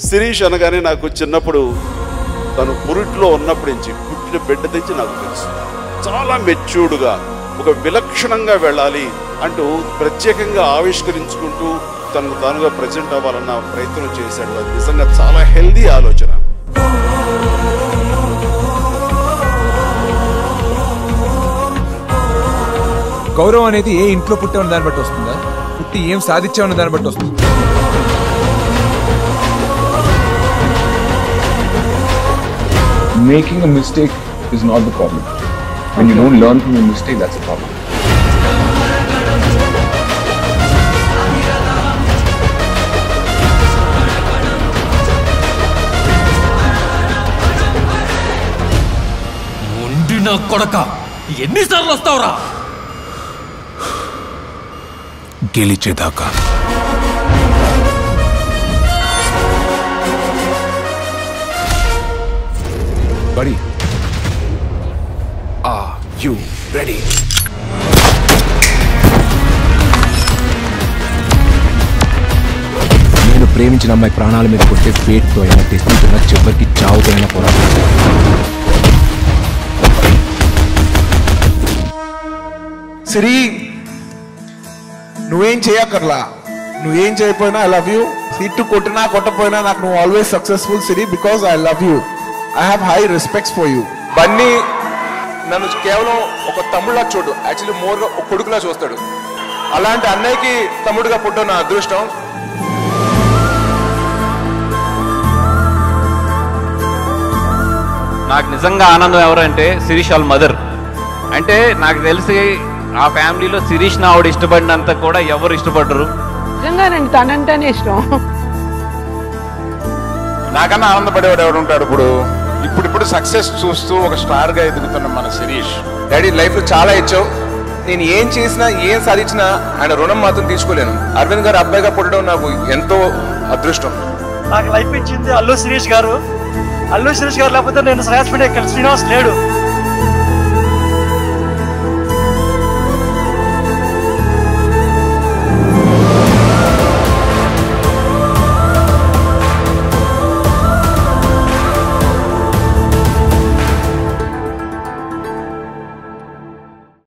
శిరీష్ అనగానే నాకు చిన్నప్పుడు తను పురిట్లో ఉన్నప్పటి నుంచి పుట్టిన బిడ్డ తెచ్చి నాకు తెలుసు. చాలా మెచ్యూర్డ్గా ఒక విలక్షణంగా వెళ్ళాలి అంటూ ప్రత్యేకంగా ఆవిష్కరించుకుంటూ తనకు తానుగా ప్రజెంట్ అవ్వాలన్న ప్రయత్నం చేశాడు. అది నిజంగా చాలా హెల్దీ ఆలోచన. గౌరవం అనేది ఏ ఇంట్లో పుట్టే ఉన్న దాన్ని బట్టి వస్తుందా, పుట్టి ఏం సాధించా ఉన్న దాన్ని బట్టి వస్తుంది? Making a mistake is not the problem. When you don't learn from your mistake, that's the problem. ముండి నా కొడక, ఎన్నిసార్లు వస్తావురా? గెలిచేదాకా. Buddy, are you ready? నేను ప్రేమించిన అమ్మాయి ప్రాణాల మీద కొట్టే ఫేట్తో అయినా తెస్తున్న చివరికి చావుతో అయినా పోరాడు. సిరి, నువ్వేం చేయక్కర్లా, నువ్వేం చేయకపోయినా ఐ లవ్ యూ. తిట్టు కొట్టినా కొట్టపోయినా నాకు నువ్వు always successful Siri, because I love you. I have high respects for you. Bunny నన్ను కేవలం ఒక తమ్ముళ్ళ చూడు, యాక్చువల్లీ మోర్గా ఒక కొడుకులా చూస్తాడు. అలాంటి అన్నయ్యకి తమ్ముడుగా పుట్టడం నా అదృష్టం. నాకు నిజంగా ఆనందం ఎవరంటే శిరీష్ వాళ్ళ మదర్. అంటే నాకు తెలిసి ఆ ఫ్యామిలీలో శిరీష్ నా ఆవిడ ఇష్టపడినంత కూడా ఎవరు ఇష్టపడరు. నిజంగానండి, తనంటేనే ఇష్టం. నాకన్నా ఆనందపడేవాడు ఎవడు ఉంటాడు? ఇప్పుడు సక్సెస్ చూస్తూ ఒక స్టార్ గా ఎదుగుతున్న మన శిరీష్. డాడీ లైఫ్ లో చాలా ఇచ్చావు, నేను ఏం చేసినా ఏం సాధించినా ఆయన రుణం మాత్రం తీసుకోలేను. అరవింద్ గారు అబ్బాయిగా పుట్టడం నాకు ఎంతో అదృష్టం. నాకు లైఫ్ ఇచ్చింది అల్లు శిరీష్ గారు. అల్లు శిరీష్ గారు లేకపోతే నేను శ్రేయస్ శ్రీనివాస్ లేడు.